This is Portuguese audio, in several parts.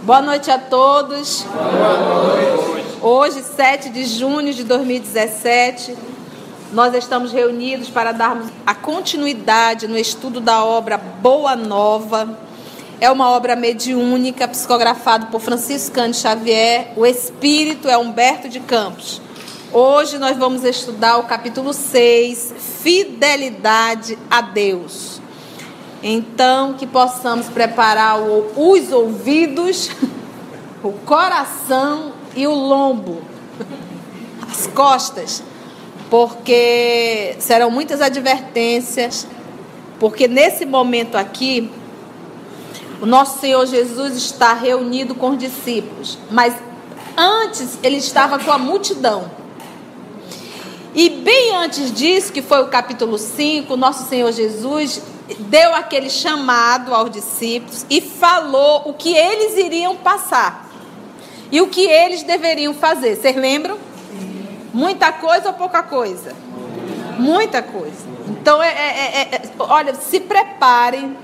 Boa noite a todos. Boa noite. Hoje, 7 de junho de 2017, nós estamos reunidos para darmos a continuidade no estudo da obra Boa Nova. É uma obra mediúnica, psicografada por Francisco Cândido Xavier. O espírito é Humberto de Campos. Hoje nós vamos estudar o capítulo 6, Fidelidade a Deus. Então, que possamos preparar os ouvidos, o coração e o lombo, as costas, porque serão muitas advertências, porque nesse momento aqui, o nosso Senhor Jesus está reunido com os discípulos, mas antes ele estava com a multidão. E bem antes disso, que foi o capítulo 5, o nosso Senhor Jesus deu aquele chamado aos discípulos e falou o que eles iriam passar e o que eles deveriam fazer. Vocês lembram? Muita coisa ou pouca coisa? Muita coisa. Então, olha, se preparem.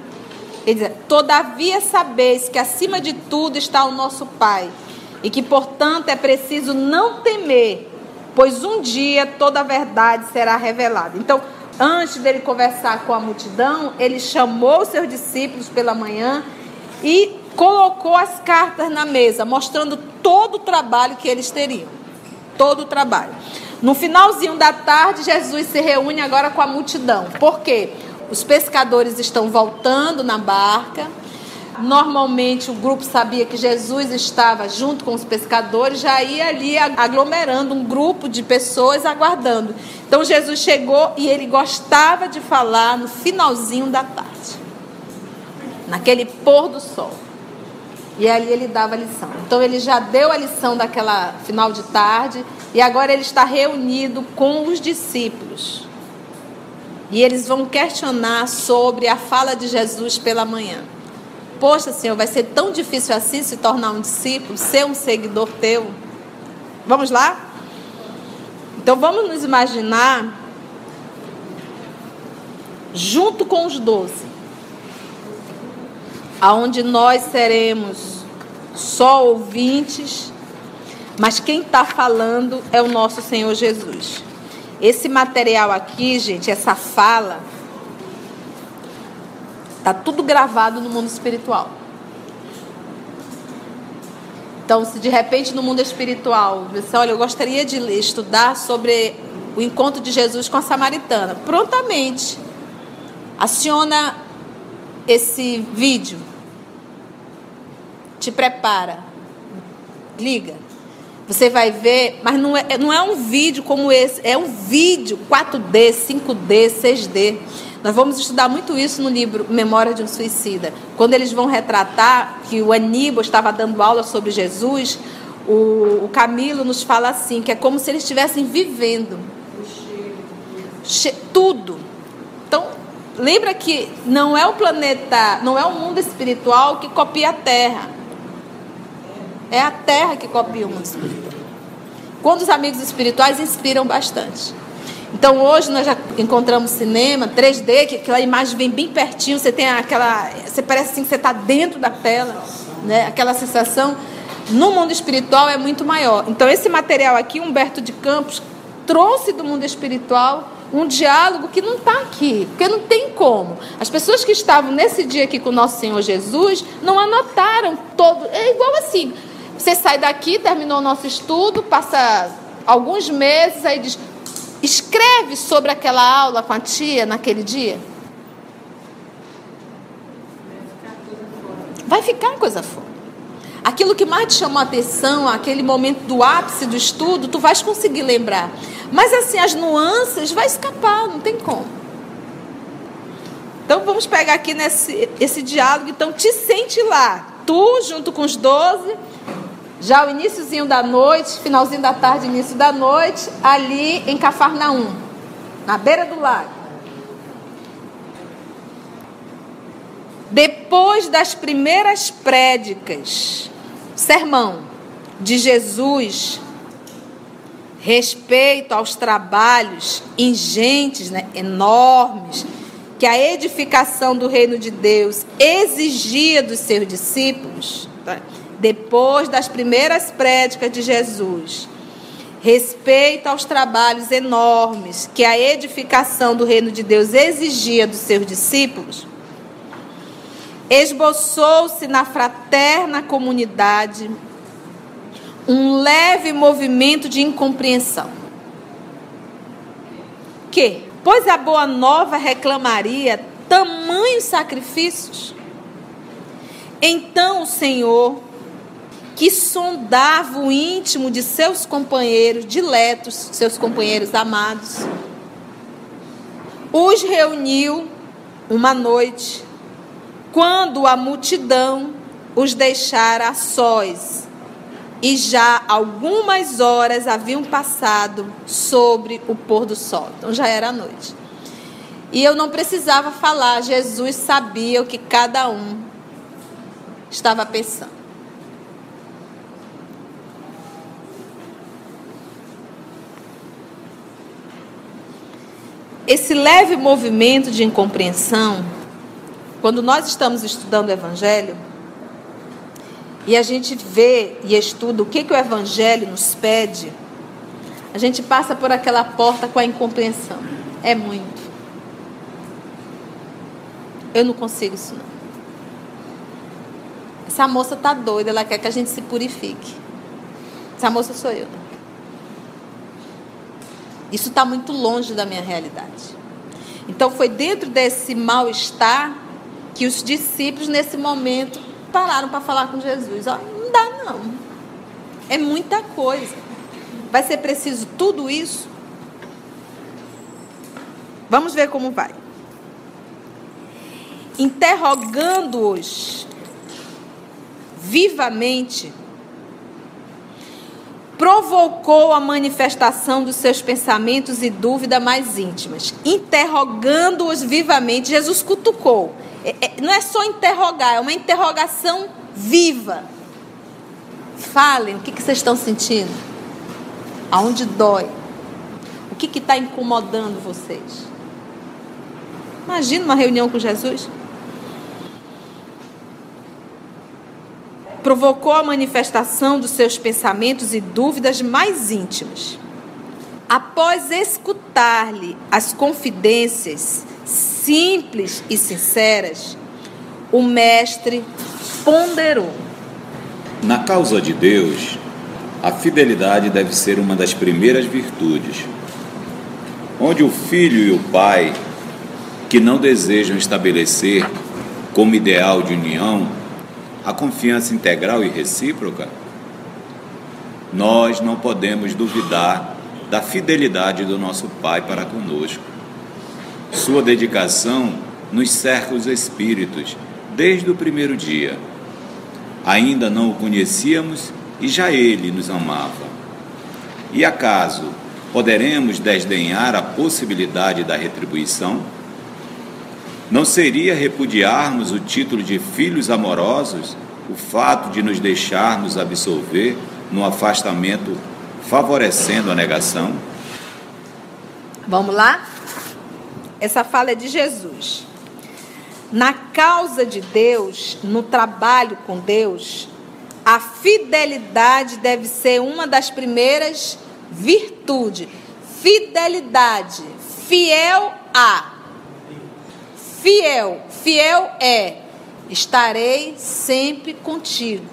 Ele diz: todavia sabeis que acima de tudo está o nosso Pai, e que, portanto, é preciso não temer, pois um dia toda a verdade será revelada. Então, antes dele conversar com a multidão, ele chamou os seus discípulos pela manhã e colocou as cartas na mesa, mostrando todo o trabalho que eles teriam. Todo o trabalho. No finalzinho da tarde, Jesus se reúne agora com a multidão. Por quê? Os pescadores estão voltando na barca. Normalmente o grupo sabia que Jesus estava junto com os pescadores, já ia ali aglomerando um grupo de pessoas aguardando. Então Jesus chegou e ele gostava de falar no finalzinho da tarde, naquele pôr do sol. E ali ele dava a lição. Então ele já deu a lição daquela final de tarde e agora ele está reunido com os discípulos. E eles vão questionar sobre a fala de Jesus pela manhã. Poxa, Senhor, vai ser tão difícil assim se tornar um discípulo, ser um seguidor teu? Vamos lá? Então vamos nos imaginar junto com os 12, aonde nós seremos só ouvintes, mas quem está falando é o nosso Senhor Jesus. Esse material aqui, gente, essa fala, está tudo gravado no mundo espiritual. Então, se de repente no mundo espiritual, você olha, eu gostaria de estudar sobre o encontro de Jesus com a samaritana, prontamente aciona esse vídeo, te prepara, liga. Você vai ver, mas não é um vídeo como esse, é um vídeo 4D, 5D, 6D. Nós vamos estudar muito isso no livro Memória de um Suicida. Quando eles vão retratar que o Aníbal estava dando aula sobre Jesus, o Camilo nos fala assim, que é como se eles estivessem vivendo. Tudo. Então, lembra que não é o planeta, não é o mundo espiritual que copia a Terra. É a Terra que copia o mundo espiritual. Quando os amigos espirituais inspiram bastante. Então hoje nós já encontramos cinema 3D, que aquela imagem vem bem pertinho, você tem aquela, você parece assim que você está dentro da tela, né? Aquela sensação. No mundo espiritual é muito maior. Então esse material aqui, Humberto de Campos trouxe do mundo espiritual um diálogo que não está aqui, porque não tem como. As pessoas que estavam nesse dia aqui com o nosso Senhor Jesus não anotaram todo. É igual assim, você sai daqui, terminou o nosso estudo, passa alguns meses, aí diz: escreve sobre aquela aula com a tia naquele dia. Vai ficar coisa fora. Aquilo que mais te chamou a atenção, aquele momento do ápice do estudo, tu vais conseguir lembrar. Mas assim, as nuances vai escapar, não tem como. Então vamos pegar aqui esse diálogo. Então te sente lá, tu junto com os 12, já o iniciozinho da noite, finalzinho da tarde, início da noite, ali em Cafarnaum, na beira do lago. Depois das primeiras prédicas, sermão de Jesus, respeito aos trabalhos ingentes, né, enormes, que a edificação do reino de Deus exigia dos seus discípulos, tá? depois das primeiras prédicas de Jesus, respeito aos trabalhos enormes que a edificação do reino de Deus exigia dos seus discípulos, esboçou-se na fraterna comunidade um leve movimento de incompreensão. Que, pois a boa nova reclamaria tamanhos sacrifícios, então o Senhor, que sondava o íntimo de seus companheiros diletos, seus companheiros amados, os reuniu uma noite, quando a multidão os deixara a sós, e já algumas horas haviam passado sobre o pôr do sol. Então já era noite. E eu não precisava falar, Jesus sabia o que cada um estava pensando. Esse leve movimento de incompreensão, quando nós estamos estudando o Evangelho, e a gente vê e estuda o que o Evangelho nos pede, a gente passa por aquela porta com a incompreensão. É muito. Eu não consigo isso não. Essa moça está doida, ela quer que a gente se purifique. Essa moça sou eu. Isso está muito longe da minha realidade. Então foi dentro desse mal-estar que os discípulos nesse momento pararam para falar com Jesus. Ó, não dá não. É muita coisa. Vai ser preciso tudo isso? Vamos ver como vai. Interrogando-os vivamente, provocou a manifestação dos seus pensamentos e dúvidas mais íntimas. Interrogando-os vivamente, Jesus cutucou. Não é só interrogar, é uma interrogação viva. Falem, o que vocês estão sentindo? Aonde dói? O que está incomodando vocês? Imagina uma reunião com Jesus. Provocou a manifestação dos seus pensamentos e dúvidas mais íntimas. Após escutar-lhe as confidências simples e sinceras, o mestre ponderou. Na causa de Deus, a fidelidade deve ser uma das primeiras virtudes. Onde o filho e o pai, que não desejam estabelecer como ideal de união a confiança integral e recíproca, nós não podemos duvidar da fidelidade do nosso Pai para conosco. Sua dedicação nos cerca os espíritos desde o primeiro dia. Ainda não o conhecíamos e já Ele nos amava. E acaso poderemos desdenhar a possibilidade da retribuição? Não seria repudiarmos o título de filhos amorosos o fato de nos deixarmos absolver no afastamento, favorecendo a negação? Vamos lá? Essa fala é de Jesus. Na causa de Deus, no trabalho com Deus, a fidelidade deve ser uma das primeiras virtudes. Fidelidade, fiel a. Fiel é, estarei sempre contigo,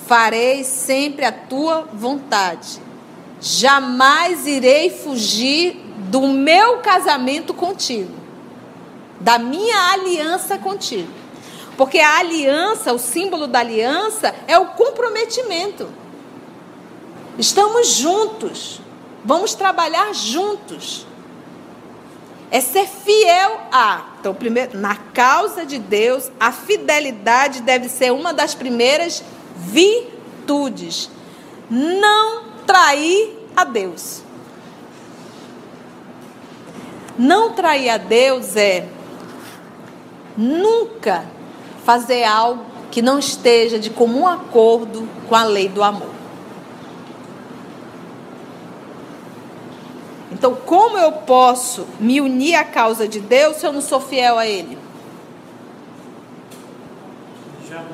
farei sempre a tua vontade, jamais irei fugir do meu casamento contigo, da minha aliança contigo, porque a aliança, o símbolo da aliança é o comprometimento. Estamos juntos, vamos trabalhar juntos. É ser fiel a. Então, primeiro, na causa de Deus, a fidelidade deve ser uma das primeiras virtudes. Não trair a Deus. Não trair a Deus é nunca fazer algo que não esteja de comum acordo com a lei do amor. Então, como eu posso me unir à causa de Deus se eu não sou fiel a Ele? Jamais.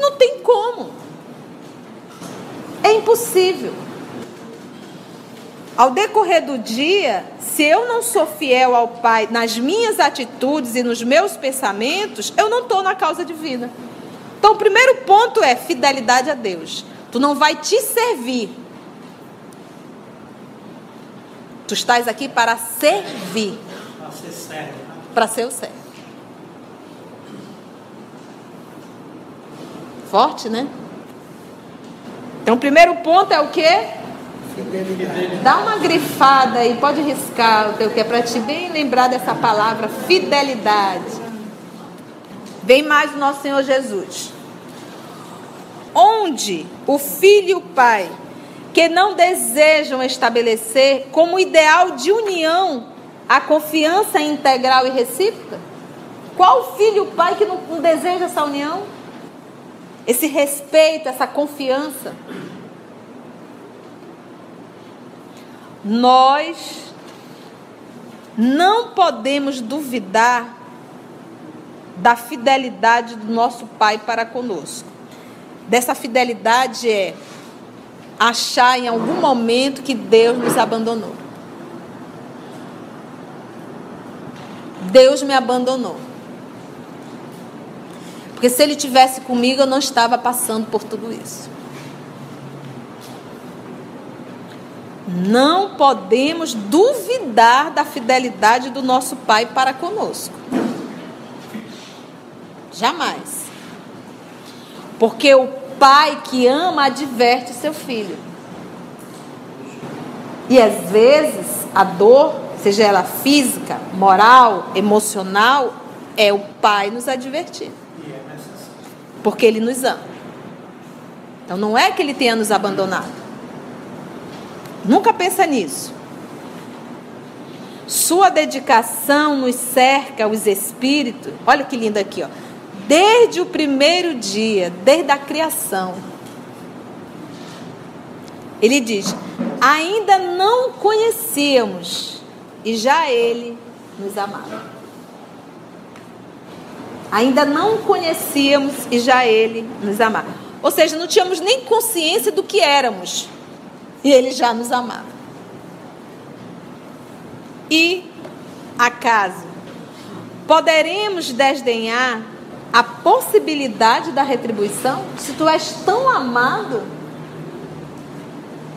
Não tem como. É impossível. Ao decorrer do dia, se eu não sou fiel ao Pai nas minhas atitudes e nos meus pensamentos, eu não estou na causa divina. Então, o primeiro ponto é fidelidade a Deus. Tu não vai te servir. Tu estás aqui para servir. Para ser servo. Para ser o servo. Forte, né? Então, o primeiro ponto é o quê? Fidelidade. Dá uma grifada aí, pode riscar o teu que é para te bem lembrar dessa palavra, fidelidade. Vem mais o nosso Senhor Jesus. Onde o filho e o pai, que não desejam estabelecer como ideal de união a confiança integral e recíproca? Qual o filho e o pai que não deseja essa união? Esse respeito, essa confiança? Nós não podemos duvidar da fidelidade do nosso Pai para conosco. Dessa fidelidade é achar em algum momento que Deus nos abandonou. Deus me abandonou. Porque se Ele estivesse comigo, eu não estava passando por tudo isso. Não podemos duvidar da fidelidade do nosso Pai para conosco. Jamais. Porque o pai que ama adverte seu filho. E às vezes a dor, seja ela física, moral, emocional, é o pai nos advertir. Porque ele nos ama. Então não é que ele tenha nos abandonado. Nunca pensa nisso. Sua dedicação nos cerca os espíritos. Olha que lindo aqui, ó. Desde o primeiro dia, desde a criação. Ele diz: ainda não conhecíamos e já Ele nos amava. Ainda não conhecíamos e já Ele nos amava. Ou seja, não tínhamos nem consciência do que éramos. E Ele já nos amava. E, acaso, poderemos desdenhar a possibilidade da retribuição? Se tu és tão amado,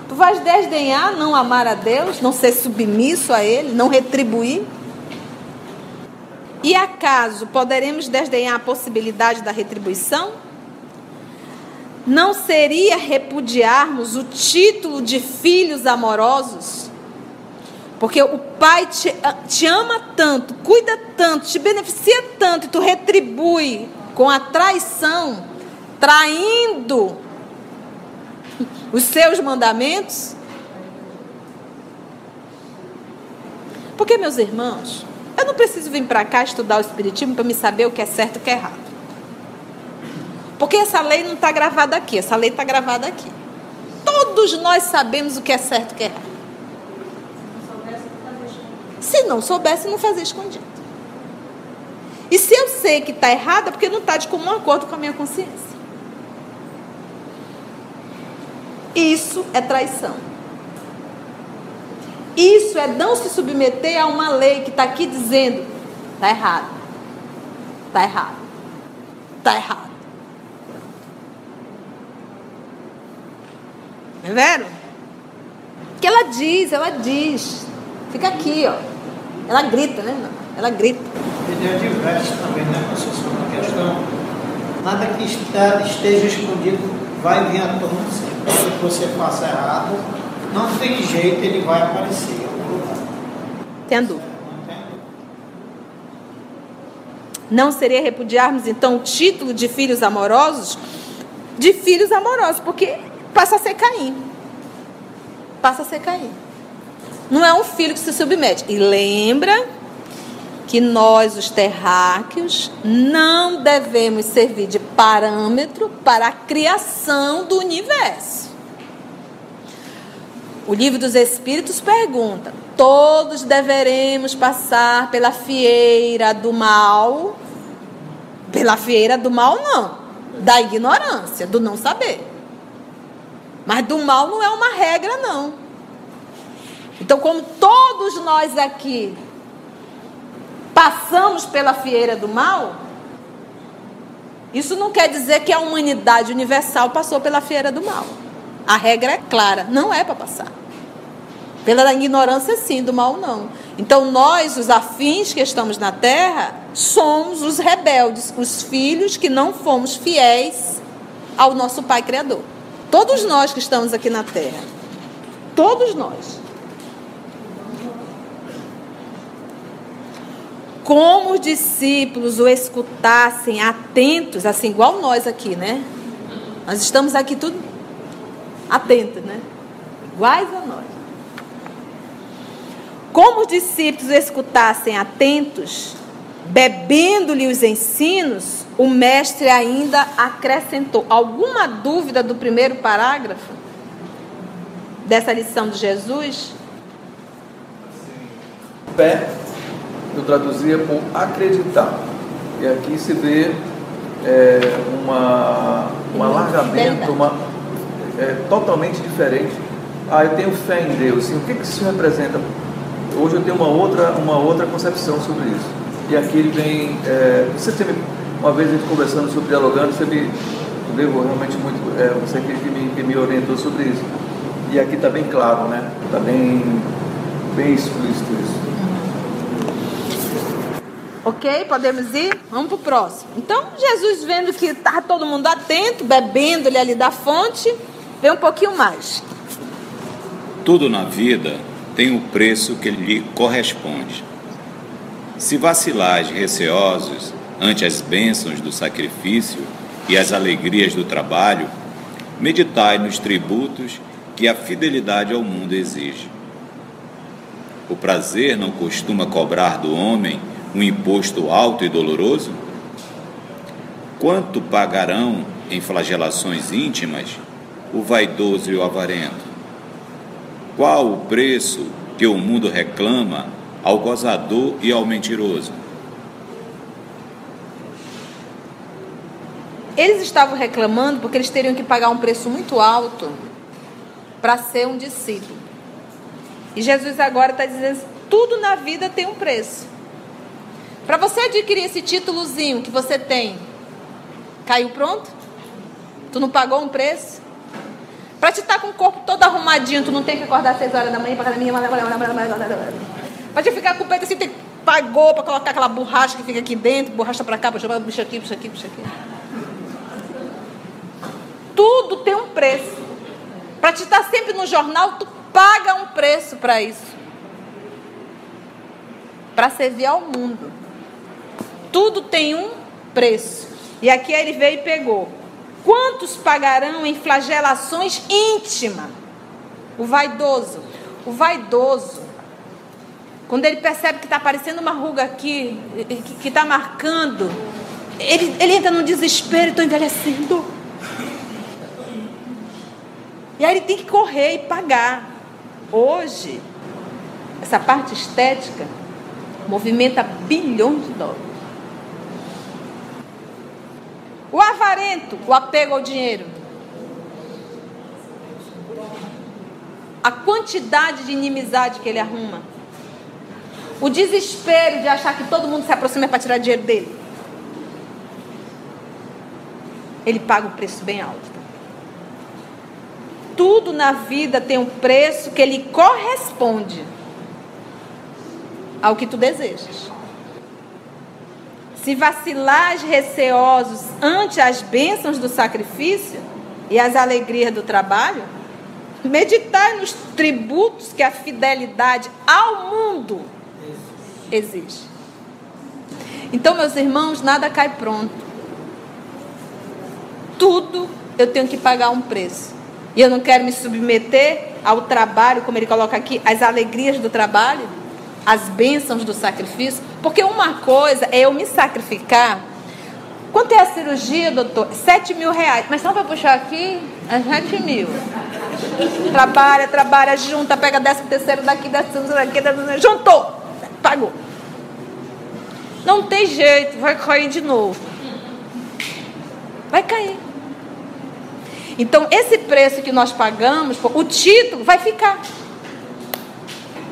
tu vais desdenhar não amar a Deus, não ser submisso a Ele, não retribuir? E acaso poderemos desdenhar a possibilidade da retribuição? Não seria repudiarmos o título de filhos amorosos? Porque o Pai te ama tanto, cuida tanto, te beneficia tanto, e tu retribui com a traição, traindo os seus mandamentos? Porque, meus irmãos, eu não preciso vir para cá estudar o Espiritismo para me saber o que é certo e o que é errado. Porque essa lei não está gravada aqui, essa lei está gravada aqui. Todos nós sabemos o que é certo e o que é errado. Se não soubesse, não fazia escondido. E se eu sei que está errado, é porque não está de comum acordo com a minha consciência. Isso é traição. Isso é não se submeter a uma lei que está aqui dizendo: está errado, está errado, está errado. Tá vendo? Que ela diz. Fica aqui, ó. Ela grita, né? Ela grita. Ele adverte também, né, professor, na questão. Nada que esteja escondido vai vir à tona. Se você faça errado, não tem jeito, ele vai aparecer em algum lugar. Tendo. Não seria repudiarmos, então, o título de filhos amorosos? De filhos amorosos, porque passa a ser Caim. Passa a ser Caim. Não é um filho que se submete. E lembra que nós, os terráqueos, não devemos servir de parâmetro para a criação do universo. O Livro dos Espíritos pergunta: todos deveremos passar pela fieira do mal? Pela fieira do mal, não. Da ignorância, do não saber. Mas do mal não é uma regra, não. Então, como todos nós aqui passamos pela fieira do mal, isso não quer dizer que a humanidade universal passou pela fieira do mal. A regra é clara, não é para passar. Pela ignorância, sim, do mal, não. Então, nós, os afins que estamos na terra, somos os rebeldes, os filhos que não fomos fiéis ao nosso Pai Criador. Todos nós que estamos aqui na terra. Todos nós. Como os discípulos o escutassem atentos, assim, igual nós aqui, né? Nós estamos aqui tudo atentos, né? Iguais a nós. Como os discípulos o escutassem atentos, bebendo-lhe os ensinos, o mestre ainda acrescentou. Alguma dúvida do primeiro parágrafo dessa lição de Jesus? Fé, eu traduzia por acreditar. E aqui se vê um alargamento, totalmente diferente. Eu tenho fé em Deus. Assim, o que isso representa? Hoje eu tenho uma outra concepção sobre isso. E aqui ele vem... uma vez a gente conversando sobre dialogando, você me levou realmente muito... você que me orientou sobre isso. E aqui está bem claro, né? Está bem explícito isso. Ok, podemos ir? Vamos para o próximo. Então, Jesus vendo que estava todo mundo atento, bebendo-lhe ali da fonte, vem um pouquinho mais. Tudo na vida tem o preço que lhe corresponde. Se vacilais receosos ante as bênçãos do sacrifício e as alegrias do trabalho, meditai nos tributos que a fidelidade ao mundo exige. O prazer não costuma cobrar do homem um imposto alto e doloroso? Quanto pagarão em flagelações íntimas o vaidoso e o avarento? Qual o preço que o mundo reclama ao gozador e ao mentiroso? Eles estavam reclamando porque eles teriam que pagar um preço muito alto para ser um discípulo. E Jesus agora está dizendo: tudo na vida tem um preço. Para você adquirir esse títulozinho que você tem, caiu pronto? Tu não pagou um preço? Para te estar com o corpo todo arrumadinho, tu não tem que acordar às 6 horas da manhã para academia. Para te ficar com o peito assim, pagou para colocar aquela borracha que fica aqui dentro, borracha para cá, puxa aqui. Tudo tem um preço. Para te estar sempre no jornal, tu paga um preço para isso. Para servir ao mundo. Tudo tem um preço. E aqui ele veio e pegou. Quantos pagarão em flagelações íntimas? O vaidoso. O vaidoso, quando ele percebe que está aparecendo uma ruga aqui, que está marcando, ele entra num desespero: estou envelhecendo. E aí ele tem que correr e pagar. Hoje, essa parte estética movimenta bilhões de dólares. O avarento, o apego ao dinheiro. A quantidade de inimizade que ele arruma. O desespero de achar que todo mundo se aproxima para tirar dinheiro dele. Ele paga um preço bem alto. Tudo na vida tem um preço que lhe corresponde ao que tu desejas. Se vacilares receosos ante as bênçãos do sacrifício e as alegrias do trabalho, meditai nos tributos que a fidelidade ao mundo exige. Então, meus irmãos, nada cai pronto. Tudo eu tenho que pagar um preço. E eu não quero me submeter ao trabalho, como ele coloca aqui, as alegrias do trabalho, as bênçãos do sacrifício. Porque uma coisa é eu me sacrificar. Quanto é a cirurgia, doutor? 7 mil reais. Mas só para puxar aqui, é 7 mil. Trabalha, junta, pega 13º daqui, 13º daqui, juntou, pagou. Não tem jeito, vai cair de novo. Vai cair. Então, esse preço que nós pagamos, o título vai ficar.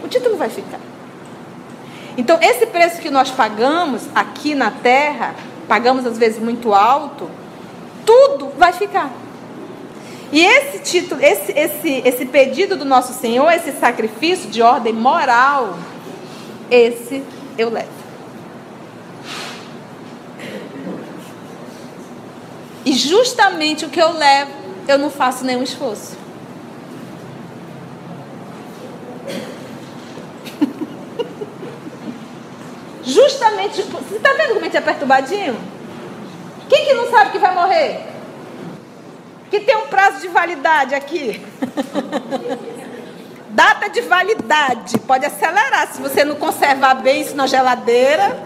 O título vai ficar. Então, esse preço que nós pagamos aqui na terra, pagamos às vezes muito alto, tudo vai ficar. E esse título, esse pedido do nosso Senhor, esse sacrifício de ordem moral, esse eu levo. E justamente o que eu levo, eu não faço nenhum esforço. Justamente, você está vendo como a gente é perturbadinho? Quem que não sabe que vai morrer? Que tem um prazo de validade aqui. Data de validade. Pode acelerar. Se você não conservar bem isso na geladeira,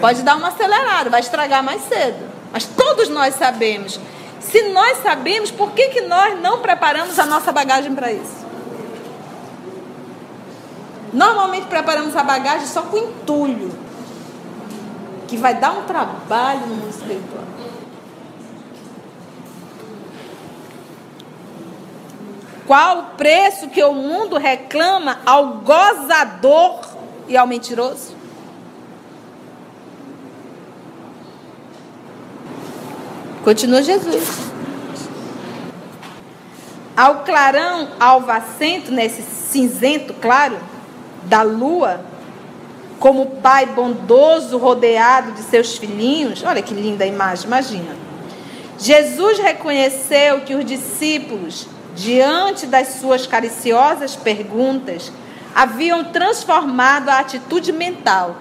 pode dar uma acelerada, vai estragar mais cedo. Mas todos nós sabemos. Se nós sabemos, por que nós não preparamos a nossa bagagem para isso? Normalmente preparamos a bagagem só com entulho, que vai dar um trabalho no mundo espiritual. Qual o preço que o mundo reclama ao gozador e ao mentiroso? Continua Jesus. Ao clarão alvacento, nesse cinzento claro da lua, como o pai bondoso rodeado de seus filhinhos. Olha que linda a imagem, imagina. Jesus reconheceu que os discípulos, diante das suas cariciosas perguntas, haviam transformado a atitude mental,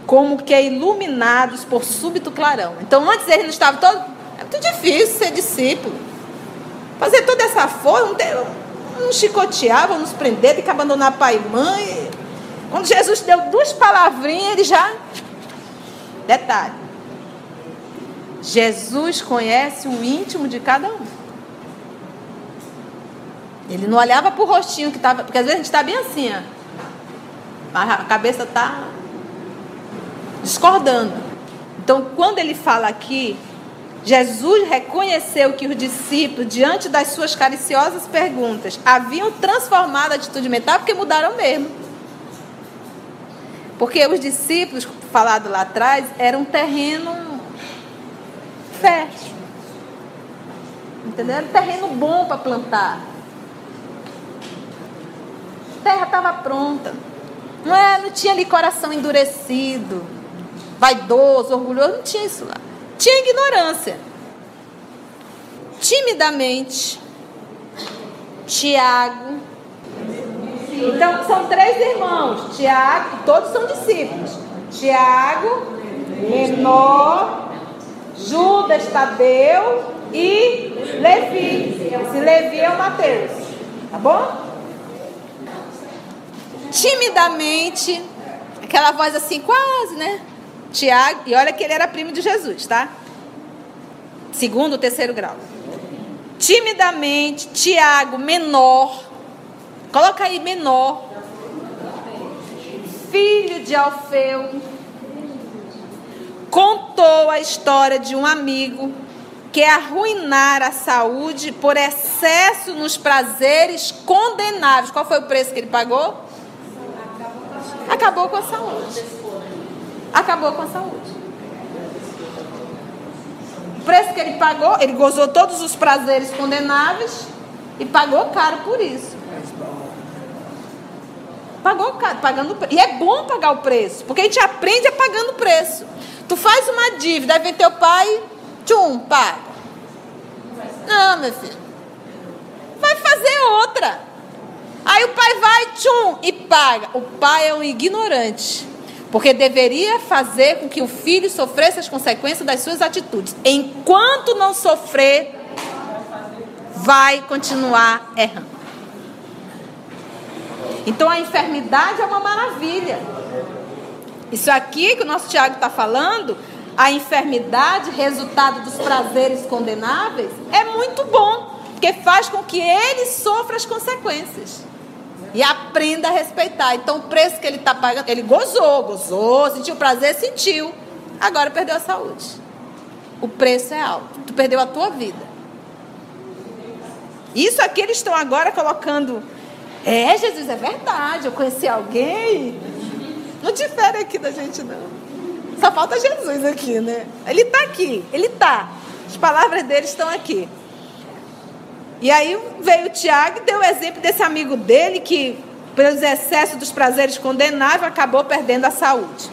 como que iluminados por súbito clarão. Então, antes eles não estavam todos... É muito difícil ser discípulo. Fazer toda essa força, não chicotear, nos prender, ter que abandonar pai e mãe. Quando Jesus deu 2 palavrinhas, ele já... Detalhe. Jesus conhece o íntimo de cada um. Ele não olhava para o rostinho que estava... Porque às vezes a gente está bem assim, ó. A cabeça está discordando. Então, quando ele fala aqui, Jesus reconheceu que os discípulos, diante das suas cariciosas perguntas, haviam transformado a atitude mental, porque mudaram mesmo. Porque os discípulos, falado lá atrás, eram um terreno fértil. Entendeu? Era um terreno bom para plantar. A terra estava pronta. Não tinha ali coração endurecido, vaidoso, orgulhoso, não tinha isso lá. Tinha ignorância. Timidamente, Tiago. Então, são 3 irmãos. Tiago, todos são discípulos. Tiago, menor, Judas, Tadeu e Levi. Esse Levi é o Mateus. Tá bom? Timidamente, aquela voz assim, quase, né? Tiago, e olha que ele era primo de Jesus, tá? 2º, 3º grau. Timidamente, Tiago, menor. Coloca aí, menor. Filho de Alfeu. Contou a história de um amigo que arruinara a saúde por excesso nos prazeres condenáveis. Qual foi o preço que ele pagou? Acabou com a saúde. Acabou com a saúde. O preço que ele pagou, ele gozou todos os prazeres condenáveis e pagou caro por isso. Pagou caro, pagando. E é bom pagar o preço, porque a gente aprende pagando o preço. Tu faz uma dívida, aí vem teu pai, paga. Não, meu filho. Vai fazer outra. Aí o pai vai, e paga. O pai é um ignorante. Porque deveria fazer com que o filho sofresse as consequências das suas atitudes. Enquanto não sofrer, vai continuar errando. Então a enfermidade é uma maravilha. Isso aqui que o nosso Tiago está falando, a enfermidade, resultado dos prazeres condenáveis, é muito bom. Porque faz com que ele sofra as consequências. E aprenda a respeitar. Então o preço que ele está pagando, ele gozou, sentiu prazer, sentiu. Agora perdeu a saúde. o preço é alto. Tu perdeu a tua vida. Isso aqui eles estão agora colocando. Jesus, é verdade. Eu conheci alguém. Não difere aqui da gente, não. Só falta Jesus aqui, né? Ele está aqui. Ele está. As palavras dele estão aqui. E aí veio o Tiago e deu o exemplo desse amigo dele que, pelos excessos dos prazeres condenáveis, acabou perdendo a saúde.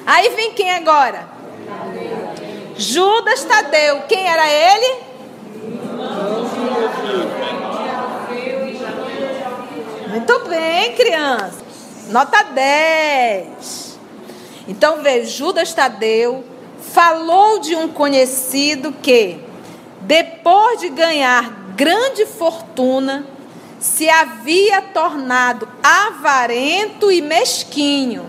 Aí vem quem agora? Judas Tadeu. Quem era ele? Muito bem, criança. Nota 10. Então veio Judas Tadeu, falou de um conhecido que, depois de ganhar grande fortuna, se havia tornado avarento e mesquinho,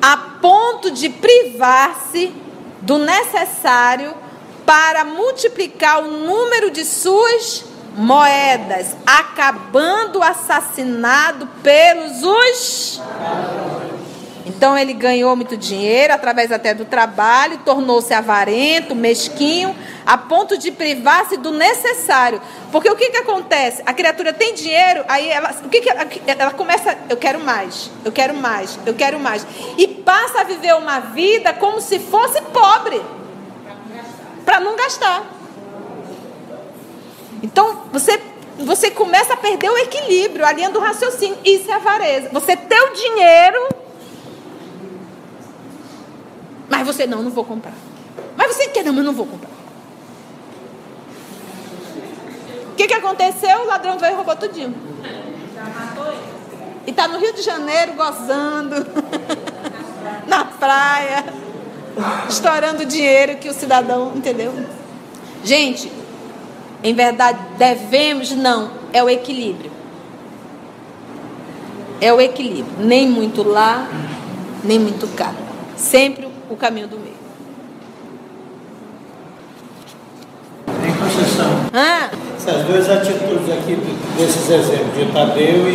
a ponto de privar-se do necessário para multiplicar o número de suas moedas, acabando assassinado pelos os... Então ele ganhou muito dinheiro, através até do trabalho, tornou-se avarento, mesquinho, a ponto de privar-se do necessário. Porque o que acontece? A criatura tem dinheiro, aí ela começa, eu quero mais, eu quero mais, eu quero mais. E passa a viver uma vida como se fosse pobre, para não gastar. Então, você começa a perder o equilíbrio, a linha do raciocínio. Isso é avareza. Você ter o dinheiro, mas você não vou comprar. Mas você quer, não, mas não vou comprar. O que aconteceu? O ladrão veio e roubou tudinho. E está no Rio de Janeiro gozando, na praia, estourando o dinheiro que o cidadão, entendeu? Gente, em verdade, devemos, não, é o equilíbrio. É o equilíbrio. Nem muito lá, nem muito cá. Sempre o caminho do meio. Em Conceição, essas duas atitudes aqui, desses exemplos, de Tadeu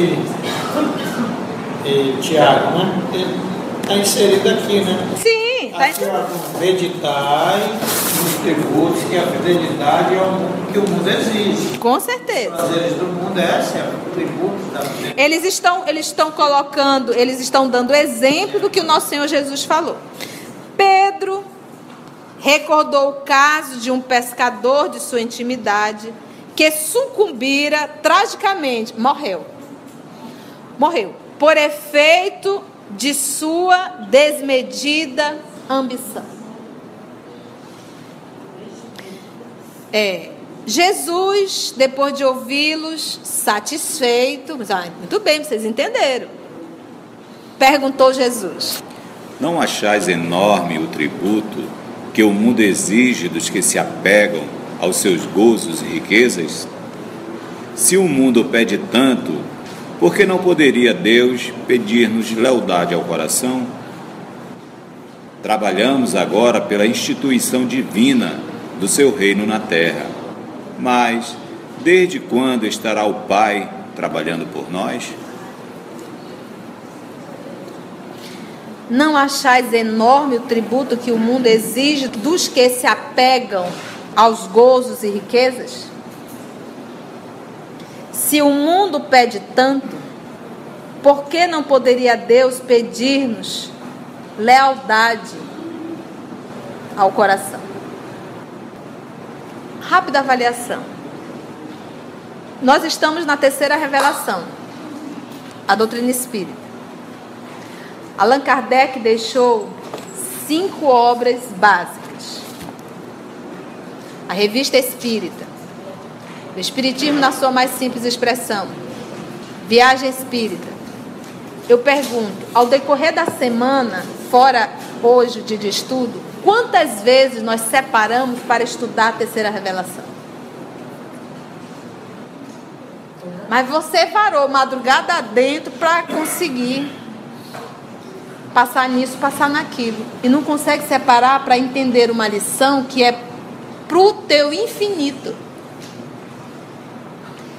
e Tiago, né? Está inserido aqui, né? Sim, está inserido. Meditai nos tributos, que a fidelidade é o mundo que o mundo exige. Com certeza. Os prazeres do mundo é o tributo da fidelidade. Eles estão colocando, eles estão dando exemplo do que o nosso Senhor Jesus falou. Pedro recordou o caso de um pescador de sua intimidade que sucumbira tragicamente, morreu por efeito de sua desmedida ambição. Jesus, depois de ouvi-los, satisfeito, muito bem, vocês entenderam. Perguntou Jesus: não achais enorme o tributo que o mundo exige dos que se apegam aos seus gozos e riquezas? Se o mundo pede tanto, por que não poderia Deus pedir-nos lealdade ao coração? Trabalhamos agora pela instituição divina do seu reino na terra. Mas, desde quando estará o Pai trabalhando por nós? Não achais enorme o tributo que o mundo exige dos que se apegam aos gozos e riquezas? Se o mundo pede tanto, por que não poderia Deus pedir-nos lealdade ao coração? Rápida avaliação. Nós estamos na terceira revelação, a doutrina espírita. Allan Kardec deixou 5 obras básicas. A Revista Espírita, o Espiritismo na sua mais simples expressão, Viagem Espírita. Eu pergunto, ao decorrer da semana, fora hoje o dia de estudo, quantas vezes nós separamos para estudar a terceira revelação? Mas você varou madrugada dentro para conseguir passar nisso, passar naquilo. E não consegue separar para entender uma lição que é para o teu infinito.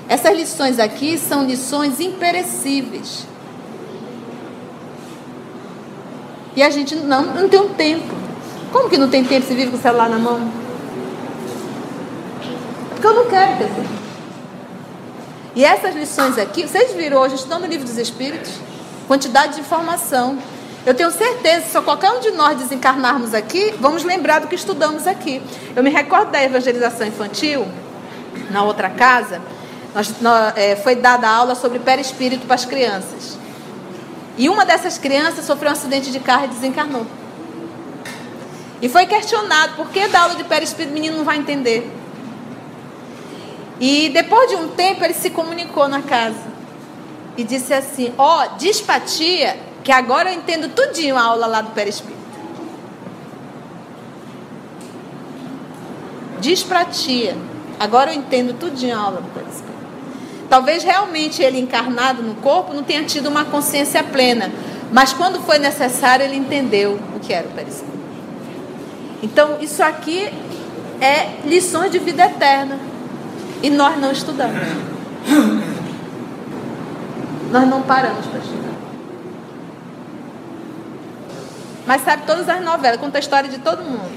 Essas lições aqui são lições imperecíveis. E a gente não tem um tempo. Como que não tem tempo se vive com o celular na mão? Porque eu não quero ter tempo. E essas lições aqui, vocês viram hoje, estão no Livro dos Espíritos, quantidade de informação. Eu tenho certeza que se qualquer um de nós desencarnarmos aqui, vamos lembrar do que estudamos aqui. Eu me recordo da evangelização infantil, na outra casa, foi dada aula sobre perispírito para as crianças. E uma dessas crianças sofreu um acidente de carro e desencarnou. E foi questionado, por que da aula de perispírito o menino não vai entender? E depois de um tempo ele se comunicou na casa e disse assim: diz pra tia que agora eu entendo tudinho a aula lá do perispírito. Diz pra tia, agora eu entendo tudinho a aula do perispírito. Talvez realmente ele encarnado no corpo não tenha tido uma consciência plena, mas quando foi necessário ele entendeu o que era o perispírito. Então isso aqui é lições de vida eterna. E nós não estudamos. Nós não paramos para estudar. Mas sabe todas as novelas, conta a história de todo mundo.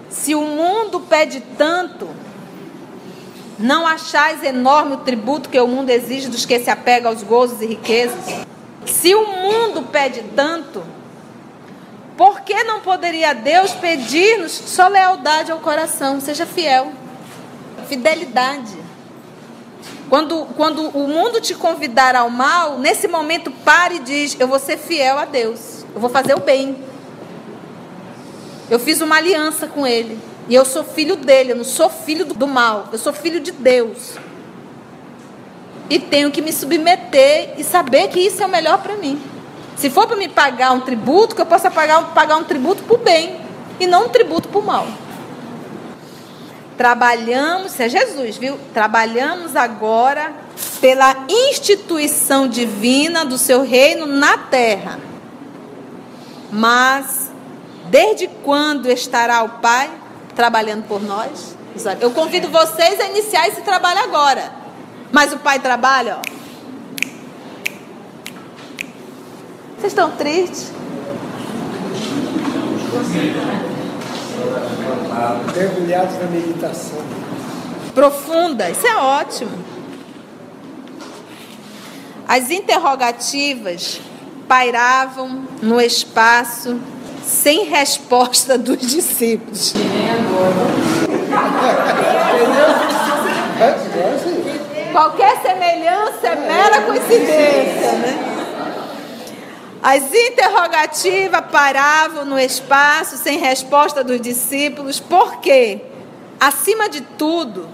Se o mundo pede tanto, não achais enorme o tributo que o mundo exige dos que se apegam aos gozos e riquezas? Se o mundo pede tanto, por que não poderia Deus pedir-nos só lealdade ao coração? Seja fiel. Fidelidade. Quando o mundo te convidar ao mal, nesse momento pare e diz: eu vou ser fiel a Deus. Eu vou fazer o bem. Eu fiz uma aliança com Ele. E eu sou filho dele. Eu não sou filho do mal. Eu sou filho de Deus. E tenho que me submeter e saber que isso é o melhor para mim. Se for para me pagar um tributo, que eu possa pagar um tributo para o bem e não um tributo para o mal. Trabalhamos, isso é Jesus, viu? Trabalhamos agora pela instituição divina do seu reino na terra. Mas, desde quando estará o Pai trabalhando por nós? Eu convido vocês a iniciar esse trabalho agora. Mas o Pai trabalha, Vocês estão tristes? Mergulhados na meditação profunda, isso é ótimo. As interrogativas pairavam no espaço sem resposta dos discípulos. Qualquer semelhança é mera coincidência, né? As interrogativas paravam no espaço sem resposta dos discípulos, porque, acima de tudo,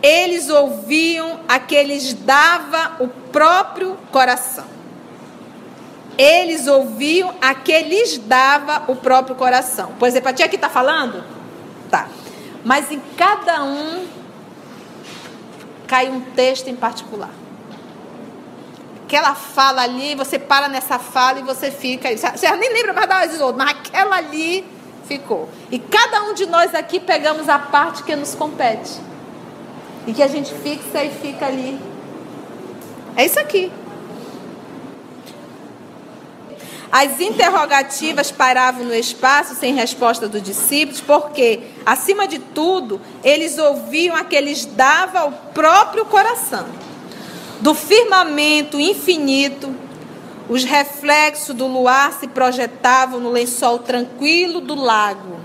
eles ouviam a que lhes dava o próprio coração. Eles ouviam a que lhes dava o próprio coração. Por exemplo, a tia aqui está falando? Tá. Mas em cada um cai um texto em particular. Aquela fala ali, você para nessa fala e você fica... Você nem lembra mais das outras, mas aquela ali ficou. E cada um de nós aqui pegamos a parte que nos compete. E que a gente fixa e fica ali. É isso aqui. As interrogativas paravam no espaço sem resposta dos discípulos, porque, acima de tudo, eles ouviam a que lhes dava o próprio coração. Do firmamento infinito, os reflexos do luar se projetavam no lençol tranquilo do lago,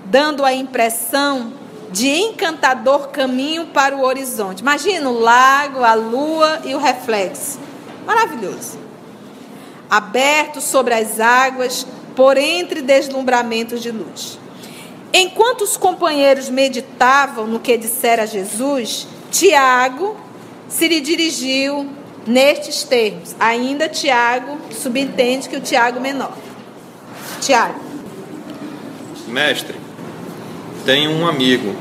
dando a impressão de encantador caminho para o horizonte. Imagina o lago, a lua e o reflexo. Maravilhoso. Aberto sobre as águas, por entre deslumbramentos de luz. Enquanto os companheiros meditavam no que dissera Jesus, Tiago se lhe dirigiu nestes termos. Ainda Tiago subentende que o Tiago menor. Tiago. Mestre, tenho um amigo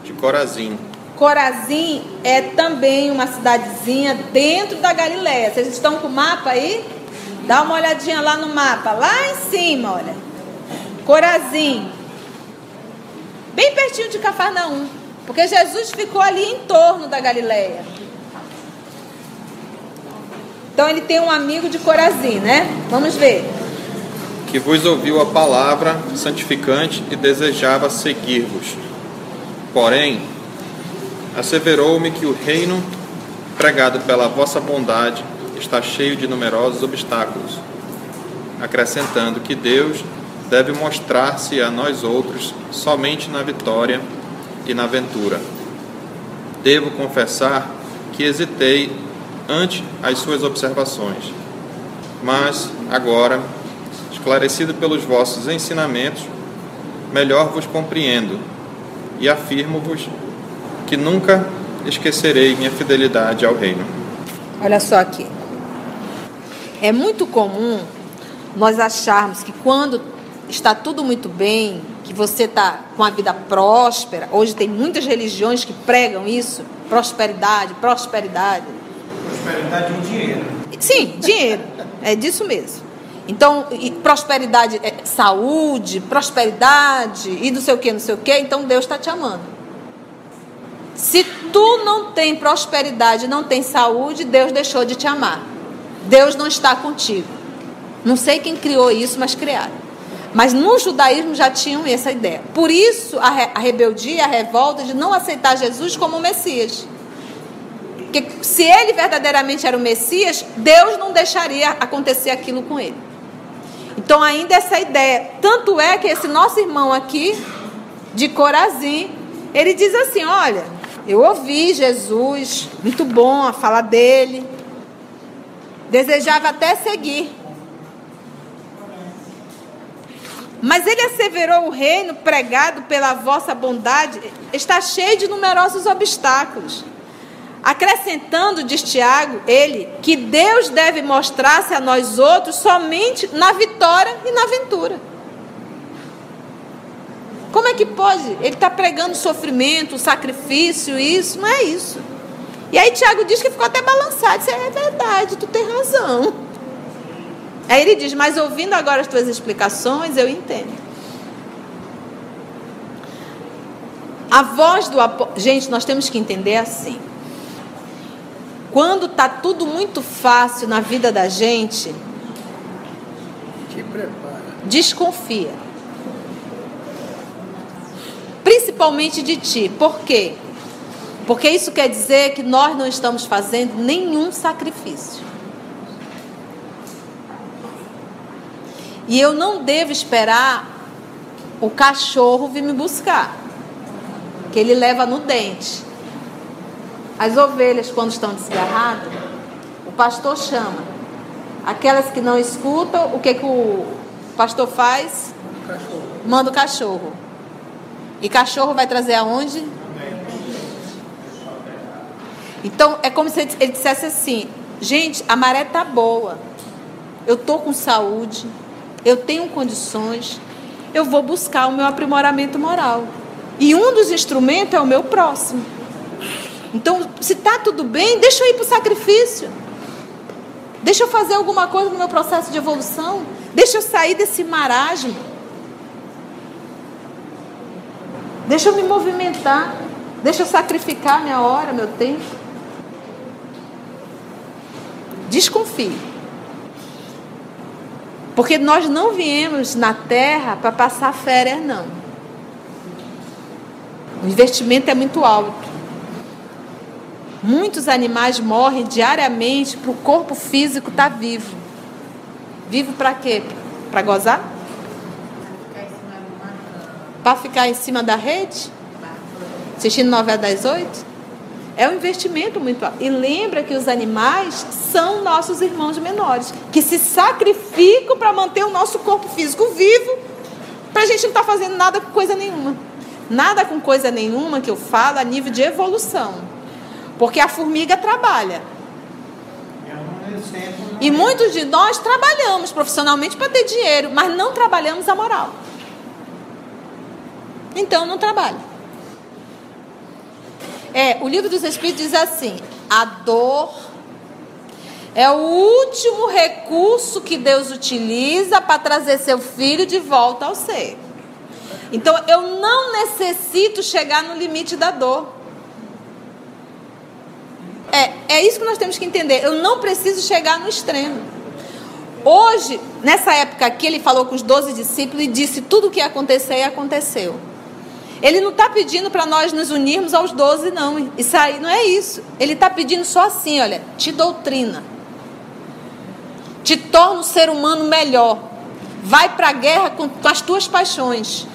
de Corazim. Corazim é também uma cidadezinha dentro da Galileia. Vocês estão com o mapa aí? Dá uma olhadinha lá no mapa, lá em cima, olha. Corazim. Bem pertinho de Cafarnaum. Porque Jesus ficou ali em torno da Galileia. Então ele tem um amigo de Corazim, né? Vamos ver. Que vos ouviu a palavra santificante e desejava seguir-vos. Porém, asseverou-me que o reino pregado pela vossa bondade está cheio de numerosos obstáculos, acrescentando que Deus deve mostrar-se a nós outros somente na vitória e na ventura. Devo confessar que hesitei ante as suas observações, mas agora, esclarecido pelos vossos ensinamentos, melhor vos compreendo e afirmo-vos que nunca esquecerei minha fidelidade ao reino. Olha só aqui. É muito comum nós acharmos que quando está tudo muito bem, que você está com a vida próspera, hoje tem muitas religiões que pregam isso, prosperidade, prosperidade. Prosperidade em dinheiro. Sim, dinheiro, é disso mesmo. Então, prosperidade é saúde, prosperidade e não sei o que, então Deus está te amando. Se tu não tem prosperidade, não tem saúde, Deus deixou de te amar. Deus não está contigo. Não sei quem criou isso, mas criaram. Mas no judaísmo já tinham essa ideia. Por isso a rebeldia, a revolta de não aceitar Jesus como o Messias. Porque se ele verdadeiramente era o Messias, Deus não deixaria acontecer aquilo com ele. Então ainda essa ideia. Tanto é que esse nosso irmão aqui, de Corazim, ele diz assim, olha, eu ouvi Jesus, muito bom a fala dele, desejava até seguir. Mas ele asseverou o reino pregado pela vossa bondade está cheio de numerosos obstáculos. Acrescentando, diz Tiago, ele, que Deus deve mostrar-se a nós outros somente na vitória e na ventura. Como é que pode? Ele está pregando sofrimento, sacrifício, isso, não é isso. E aí Tiago diz que ficou até balançado, disse, é verdade, tu tem razão. Aí ele diz, mas ouvindo agora as tuas explicações, eu entendo. A voz do apóstolo... Gente, nós temos que entender assim. Quando está tudo muito fácil na vida da gente, desconfia. Principalmente de ti. Por quê? Porque isso quer dizer que nós não estamos fazendo nenhum sacrifício. E eu não devo esperar o cachorro vir me buscar, que ele leva no dente. As ovelhas, quando estão desgarradas, o pastor chama. Aquelas que não escutam, o que o pastor faz? Manda o cachorro. E cachorro vai trazer aonde? Então, é como se ele dissesse assim, gente, a maré está boa, eu estou com saúde, eu tenho condições, eu vou buscar o meu aprimoramento moral. E um dos instrumentos é o meu próximo. Então, se está tudo bem, deixa eu ir para o sacrifício. Deixa eu fazer alguma coisa no meu processo de evolução. Deixa eu sair desse marasmo. Deixa eu me movimentar. Deixa eu sacrificar minha hora, meu tempo. Desconfie. Porque nós não viemos na terra para passar férias, não. O investimento é muito alto. Muitos animais morrem diariamente para o corpo físico estar vivo. Vivo para quê? Para gozar? Para ficar em cima da rede? Assistindo novela das 8? É um investimento muito alto. E lembra que os animais são nossos irmãos menores, que se sacrificam para manter o nosso corpo físico vivo, para a gente não estar fazendo nada com coisa nenhuma. Nada com coisa nenhuma que eu falo a nível de evolução. Porque a formiga trabalha. E muitos de nós trabalhamos profissionalmente para ter dinheiro, mas não trabalhamos a moral. Então não trabalha. O livro dos Espíritos diz assim: a dor é o último recurso que Deus utiliza para trazer seu filho de volta ao ser. Então eu não necessito chegar no limite da dor. é isso que nós temos que entender. Eu não preciso chegar no extremo. Hoje, nessa época aqui, ele falou com os 12 discípulos e disse tudo o que ia acontecer e aconteceu. Ele não está pedindo para nós nos unirmos aos 12, não. Isso aí não é isso. Ele está pedindo só assim, olha, te doutrina. Te torna um ser humano melhor. Vai para a guerra com as tuas paixões.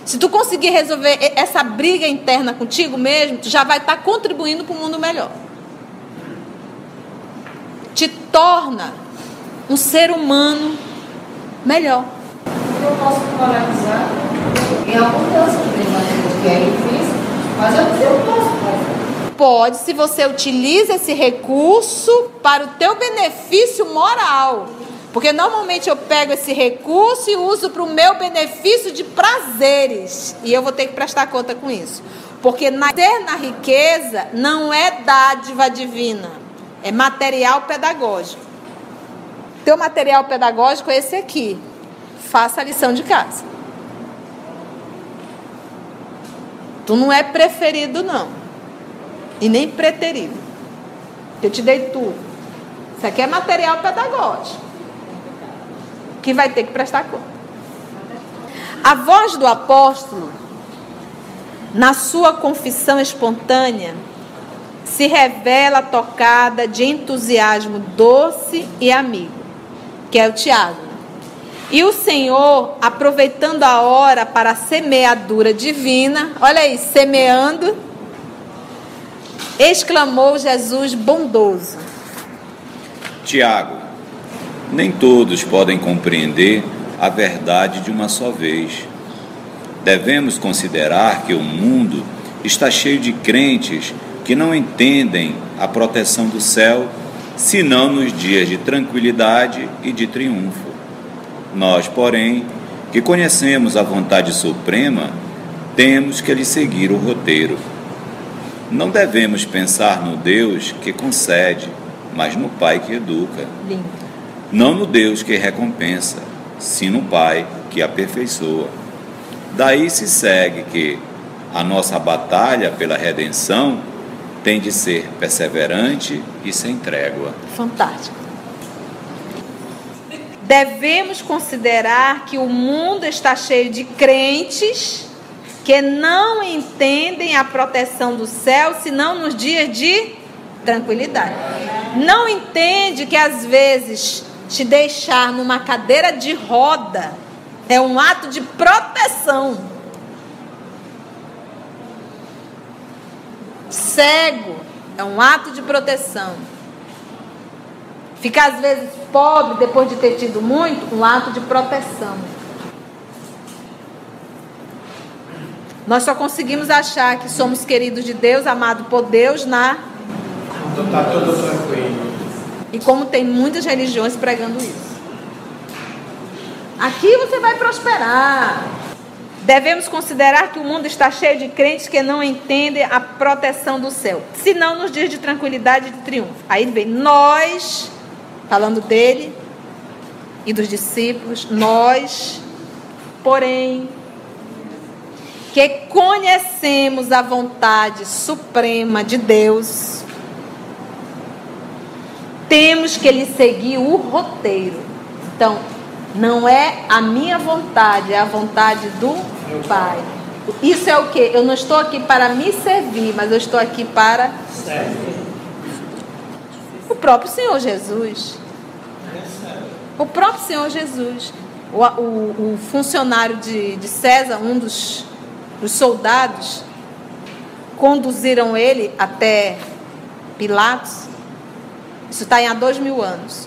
Se tu conseguir resolver essa briga interna contigo mesmo, tu já vai estar contribuindo para um mundo melhor. Te torna um ser humano melhor. Eu posso moralizar em algum caso que é difícil, mas eu posso. Pode, se você utiliza esse recurso para o teu benefício moral. Porque normalmente eu pego esse recurso e uso para o meu benefício de prazeres. E eu vou ter que prestar conta com isso. Porque nascer na riqueza não é dádiva divina. É material pedagógico. Teu material pedagógico é esse aqui. Faça a lição de casa. Tu não é preferido, não. E nem preterido. Eu te dei tudo. Isso aqui é material pedagógico. Que vai ter que prestar conta. A voz do apóstolo, na sua confissão espontânea, se revela tocada de entusiasmo doce e amigo, que é o Tiago. E o Senhor, aproveitando a hora para a semeadura divina, olha aí, semeando, exclamou Jesus bondoso: Tiago, nem todos podem compreender a verdade de uma só vez. Devemos considerar que o mundo está cheio de crentes que não entendem a proteção do céu, senão nos dias de tranquilidade e de triunfo. Nós, porém, que conhecemos a vontade suprema, temos que lhe seguir o roteiro. Não devemos pensar no Deus que concede, mas no Pai que educa. Não no Deus que recompensa, sim no Pai que aperfeiçoa. Daí se segue que a nossa batalha pela redenção tem de ser perseverante e sem trégua. Fantástico. Devemos considerar que o mundo está cheio de crentes que não entendem a proteção do céu, senão nos dias de tranquilidade. Não entende que às vezes te deixar numa cadeira de roda é um ato de proteção. Cego é um ato de proteção. Ficar às vezes pobre depois de ter tido muito, um ato de proteção. Nós só conseguimos achar que somos queridos de Deus, amados por Deus, está tudo tranquilo. E como tem muitas religiões pregando isso. Aqui você vai prosperar. Devemos considerar que o mundo está cheio de crentes que não entendem a proteção do céu, senão nos dias de tranquilidade e de triunfo. Aí vem nós, falando dele e dos discípulos, nós, porém, que conhecemos a vontade suprema de Deus, temos que lhe seguir o roteiro. Então, não é a minha vontade, é a vontade do Pai. Isso é o quê? Eu não estou aqui para me servir, mas eu estou aqui para servir o próprio Senhor Jesus. O próprio Senhor Jesus. O funcionário de César, um dos soldados, conduziram ele até Pilatos. Isso está há 2000 anos.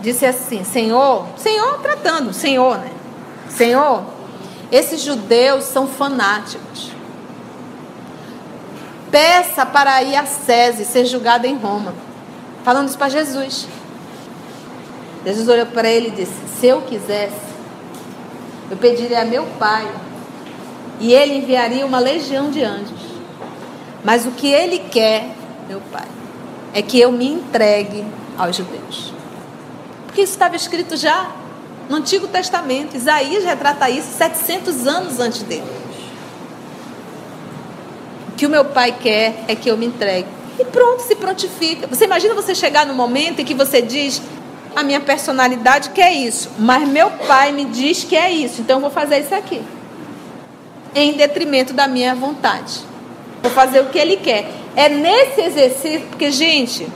Disse assim: Senhor, tratando, Senhor, né? Senhor, esses judeus são fanáticos. Peça para ir a César e ser julgado em Roma. Falando isso para Jesus. Jesus olhou para ele e disse: se eu quisesse, eu pediria a meu Pai, e ele enviaria uma legião de anjos. Mas o que ele quer, meu Pai, é que eu me entregue aos judeus. Porque isso estava escrito já no Antigo Testamento. Isaías retrata isso 700 anos antes dele. O que o meu Pai quer é que eu me entregue. E pronto, se prontifica. Você imagina você chegar no momento em que você diz: a minha personalidade quer isso, mas meu pai me diz que é isso, então eu vou fazer isso aqui, em detrimento da minha vontade. Vou fazer o que ele quer. É nesse exercício, porque, gente,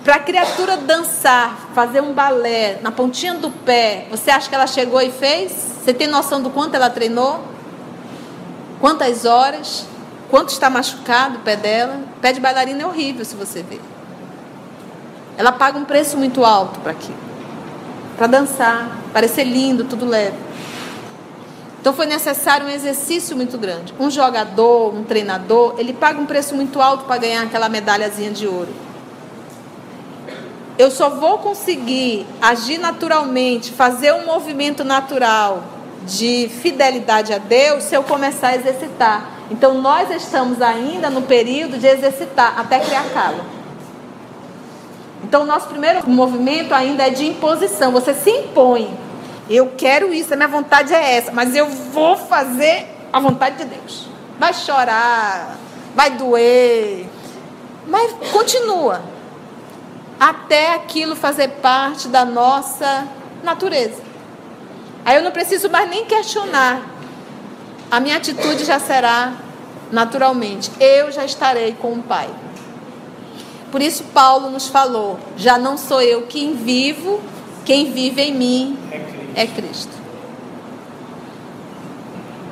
para a criatura dançar, fazer um balé na pontinha do pé, você acha que ela chegou e fez? Você tem noção do quanto ela treinou? Quantas horas? Quanto está machucado o pé dela? O pé de bailarina é horrível, se você ver. Ela paga um preço muito alto para aquilo. Para dançar, parecer lindo, tudo leve. Então foi necessário um exercício muito grande. Um jogador, um treinador, ele paga um preço muito alto para ganhar aquela medalhazinha de ouro. Eu só vou conseguir agir naturalmente, fazer um movimento natural de fidelidade a Deus se eu começar a exercitar. Então nós estamos ainda no período de exercitar até criar calo. Então o nosso primeiro movimento ainda é de imposição. Você se impõe. Eu quero isso, a minha vontade é essa, mas eu vou fazer a vontade de Deus. Vai chorar, vai doer, mas continua. Até aquilo fazer parte da nossa natureza. Aí eu não preciso mais nem questionar. A minha atitude já será naturalmente. Eu já estarei com o Pai. Por isso Paulo nos falou: já não sou eu quem vivo, quem vive em mim é Cristo.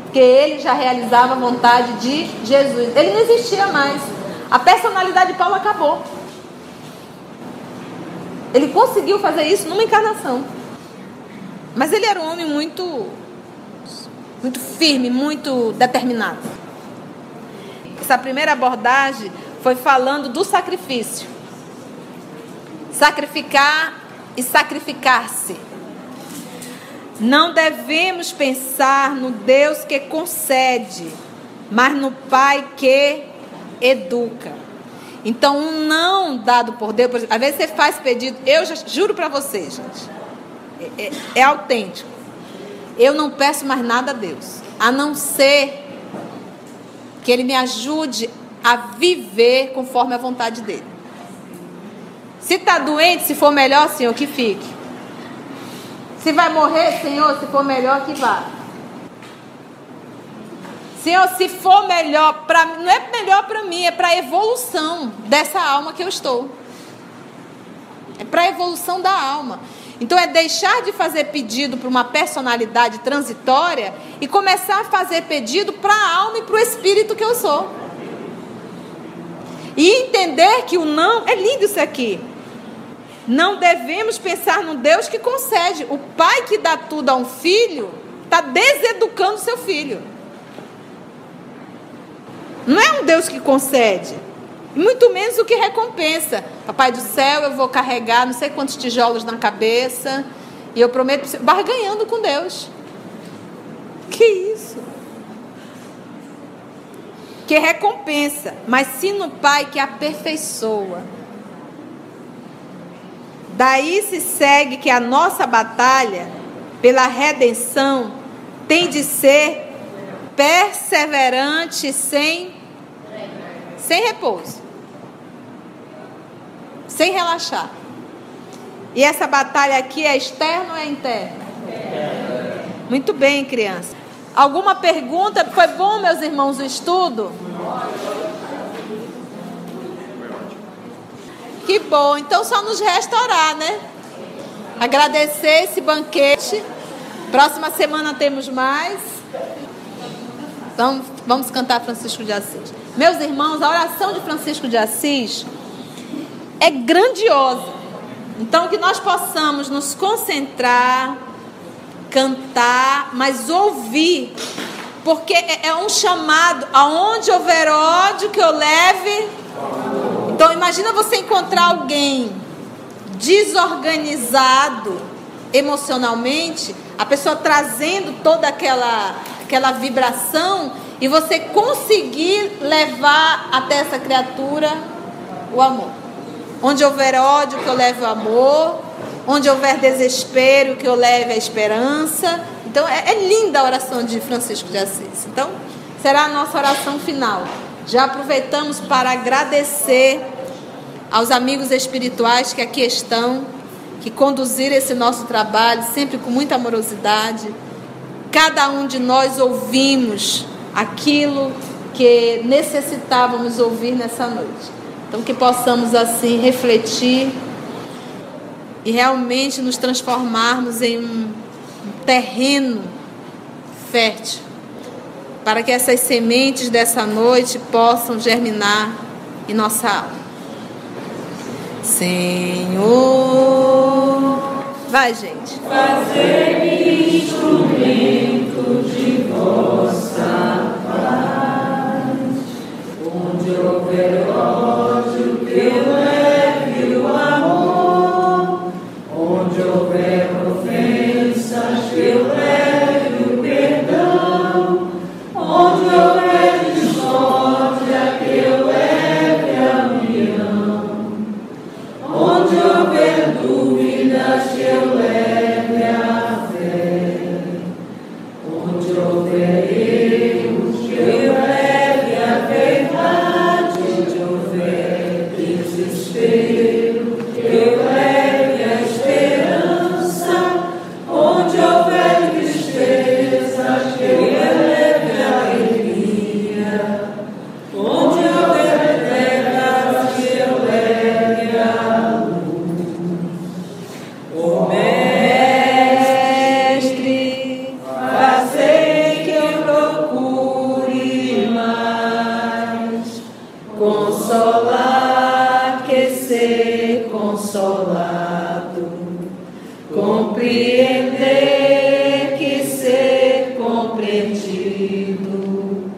Porque ele já realizava a vontade de Jesus. Ele não existia mais. A personalidade de Paulo acabou. Ele conseguiu fazer isso numa encarnação. Mas ele era um homem muito firme, muito determinado. Essa primeira abordagem foi falando do sacrifício. Sacrificar e sacrificar-se. Não devemos pensar no Deus que concede, mas no Pai que educa. Então, um não dado por Deus, por exemplo, às vezes você faz pedido, eu já juro para vocês, gente, é autêntico. Eu não peço mais nada a Deus, a não ser que Ele me ajude a viver conforme a vontade dEle. Se está doente, se for melhor, Senhor, que fique. Se vai morrer, Senhor, se for melhor, que vá. Senhor, se for melhor para mim, não é melhor para mim, é para a evolução dessa alma que eu estou. É para a evolução da alma. Então é deixar de fazer pedido para uma personalidade transitória e começar a fazer pedido para a alma e para o espírito que eu sou. E entender que o não, é lindo isso aqui. Não devemos pensar no Deus que concede. O pai que dá tudo a um filho está deseducando seu filho. Não é um Deus que concede, muito menos o que recompensa. Papai do céu, eu vou carregar não sei quantos tijolos na cabeça e eu prometo, barganhando com Deus. Que isso? Que recompensa, mas sim no Pai que aperfeiçoa. Daí se segue que a nossa batalha pela redenção tem de ser perseverante sem repouso, sem relaxar. E essa batalha aqui é externa ou é interna? Muito bem, criança. Alguma pergunta? Foi bom, meus irmãos, o estudo? Que bom. Então só nos resta orar, né? Agradecer esse banquete. Próxima semana temos mais. Então, vamos cantar Francisco de Assis. Meus irmãos, a oração de Francisco de Assis é grandiosa. Então, que nós possamos nos concentrar, cantar, mas ouvir. Porque é um chamado. Aonde houver ódio, que eu leve. Então, imagina você encontrar alguém desorganizado emocionalmente, a pessoa trazendo toda aquela vibração, e você conseguir levar até essa criatura o amor. Onde houver ódio, que eu leve o amor. Onde houver desespero, que eu leve a esperança. Então é linda a oração de Francisco de Assis. Então será a nossa oração final. Já aproveitamos para agradecer aos amigos espirituais que aqui estão, que conduziram esse nosso trabalho sempre com muita amorosidade. Cada um de nós ouvimos aquilo que necessitávamos ouvir nessa noite. Então, que possamos assim refletir e realmente nos transformarmos em um terreno fértil, para que essas sementes dessa noite possam germinar em nossa alma. Senhor, vai, gente. Fazer-me instrumento de vossa paz, onde houver ódio, que eu leve o amor, onde houver ofensas, que eu leve o perdão, onde houver discórdia, que eu leve a união, onde houver dúvidas, que eu leve a fé, onde houver erros, que eu leve a verdade, onde houver desespero, que eu leve a esperança, onde houver tristeza, que eu leve a alegria, onde houver trevas, que eu leve a luz. Ó Mestre, fazei que eu procure mais consolar que ser consolado, compreender que ser compreendido,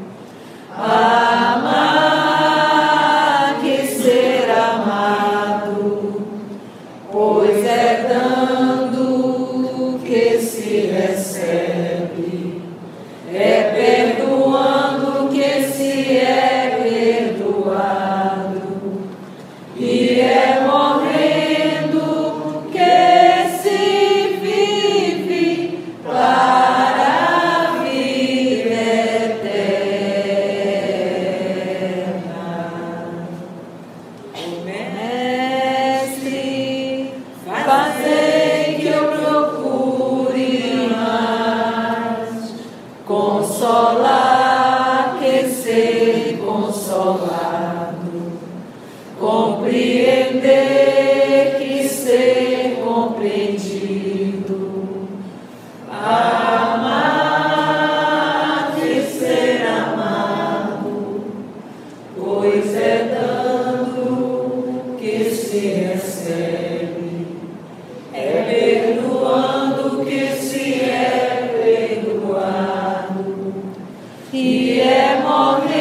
amar que ser amado, pois é dando que se recebe, é perdoando que se é perdoado, e é morrendo que se vive para a vida eterna. Ó Mestre, fazei que eu procure mais consolar que ser consolado, compreender que ser compreendido, amar que ser amado, pois é dando que se recebe, é perdoando que se é perdoado, e é morrer